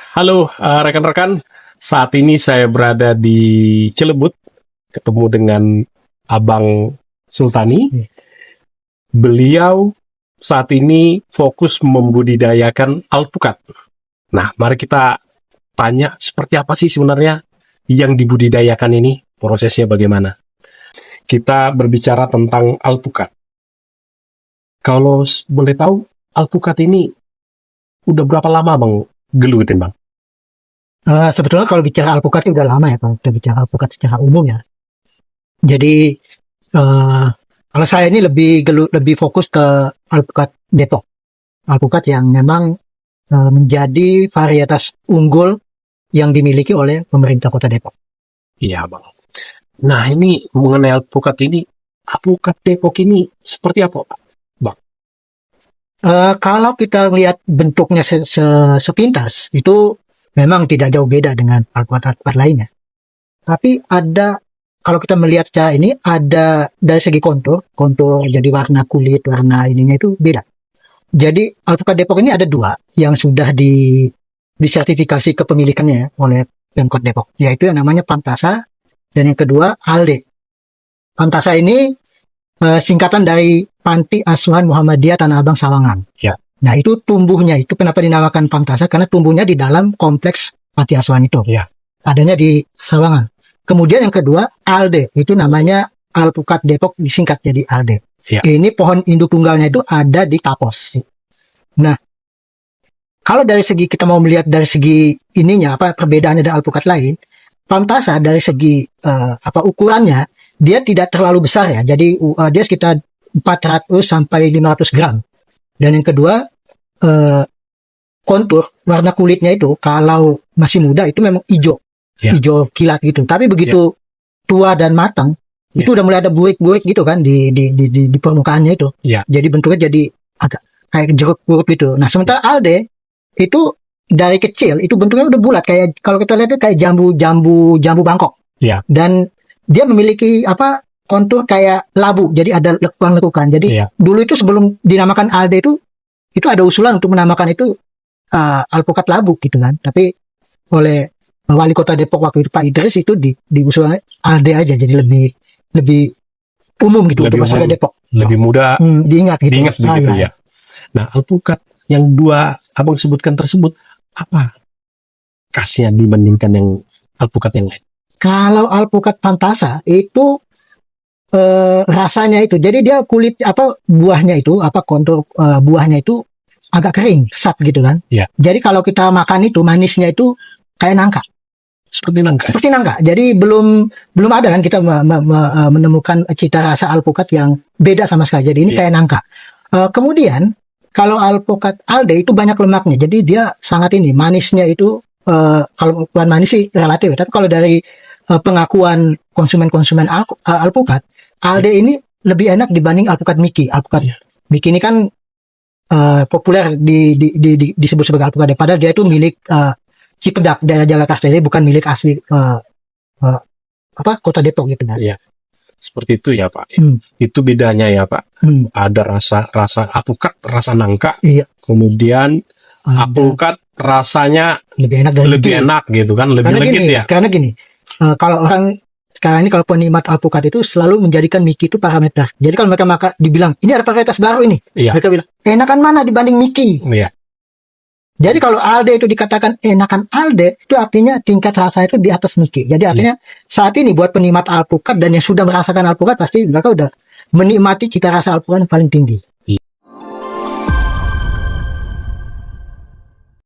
Halo rekan-rekan, saat ini saya berada di Cilebut, ketemu dengan Abang Sultani. Beliau saat ini fokus membudidayakan alpukat. Nah, mari kita tanya seperti apa sih sebenarnya yang dibudidayakan ini, prosesnya bagaimana. Kita berbicara tentang alpukat. Kalau boleh tahu, alpukat ini udah berapa lama Bang gelutin Bang? Sebetulnya kalau bicara alpukat itu udah lama ya, kalau kita bicara alpukat secara umum ya. Jadi kalau saya ini lebih fokus ke alpukat Depok, alpukat yang memang menjadi varietas unggul yang dimiliki oleh pemerintah Kota Depok. Iya Bang. Nah ini mengenai alpukat ini, alpukat Depok ini seperti apa Bang? Kalau kita lihat bentuknya sepintas itu memang tidak jauh beda dengan alpukat-alpukat lainnya. Tapi kalau kita melihat secara ini, ada dari segi kontur jadi warna kulit, warna ininya itu beda. Jadi alpukat Depok ini ada dua yang sudah disertifikasi kepemilikannya oleh Pemkot Depok, yaitu yang namanya Pantasa dan yang kedua Alde. Pantasa ini singkatan dari Panti Asuhan Muhammadiyah Tanah Abang Sawangan. Ya. Nah itu tumbuhnya itu kenapa dinamakan Pantasa? Karena tumbuhnya di dalam kompleks Panti Asuhan itu. Ya. Adanya di Sawangan. Kemudian yang kedua Alde, itu namanya alpukat Depok disingkat jadi Alde. Ya. Ini pohon induk tunggalnya itu ada di Tapos. Nah, kalau dari segi kita mau melihat dari segi ininya apa perbedaannya dari alpukat lain, Pantasa dari segi ukurannya dia tidak terlalu besar ya. Jadi dia sekitar 400 sampai 500 gram. Dan yang kedua kontur warna kulitnya itu kalau masih muda itu memang hijau. Ya. Hijau kilat gitu. Tapi begitu tua dan matang itu udah mulai ada buik-buik gitu kan di permukaannya itu. Ya. Jadi bentuknya jadi agak kayak jeruk-jeruk gitu. Nah, sementara Alde itu dari kecil itu bentuknya udah bulat kayak kalau kita lihat kayak jambu Bangkok. Ya. Dan dia memiliki kontur kayak labu, jadi ada lekukan-lekukan. Jadi dulu itu sebelum dinamakan Alde itu ada usulan untuk menamakan itu alpukat labu gitu kan. Tapi oleh wali kota Depok waktu itu Pak Idris itu diusulkan Alde aja, jadi lebih umum gitu untuk masyarakat Depok. Lebih mudah diingat gitu. Diingat begitu ya. Nah alpukat yang dua abang sebutkan tersebut apa khasnya dibandingkan yang alpukat yang lain? Kalau alpukat Pantasa itu rasanya itu, jadi dia kulit buahnya itu kontur buahnya itu agak kering, kesat gitu kan. Ya. Jadi kalau kita makan itu manisnya itu kayak nangka. Seperti nangka. Seperti nangka. Jadi belum ada kan kita menemukan cita rasa alpukat yang beda sama sekali. Jadi ini kayak nangka. Kemudian kalau alpukat Alde itu banyak lemaknya. Jadi dia sangat manisnya itu kalau ukuran manis sih relatif. Tapi kalau dari pengakuan konsumen alpukat, Alde ini lebih enak dibanding alpukat Miki. Alpukat Miki ini kan populer disebut sebagai alpukat padahal dia itu milik Cipedak daerah Jakarta, jadi bukan milik asli kota Depok gitu kan. Iya. Seperti itu ya Pak. Itu bedanya ya Pak. Ada rasa alpukat, rasa nangka. Iya. Kemudian alpukat rasanya lebih enak gitu kan, lebih legit ya. Karena gini, kalau orang sekarang ini kalau penikmat alpukat itu selalu menjadikan Miki itu parameter. Jadi kalau mereka dibilang ini ada varietas baru ini, mereka bilang enakan mana dibanding Miki. Iya. Jadi kalau Alde itu dikatakan enakan Alde, itu artinya tingkat rasa itu di atas Miki. Jadi artinya saat ini buat penikmat alpukat dan yang sudah merasakan alpukat pasti mereka udah menikmati cita rasa alpukat yang paling tinggi.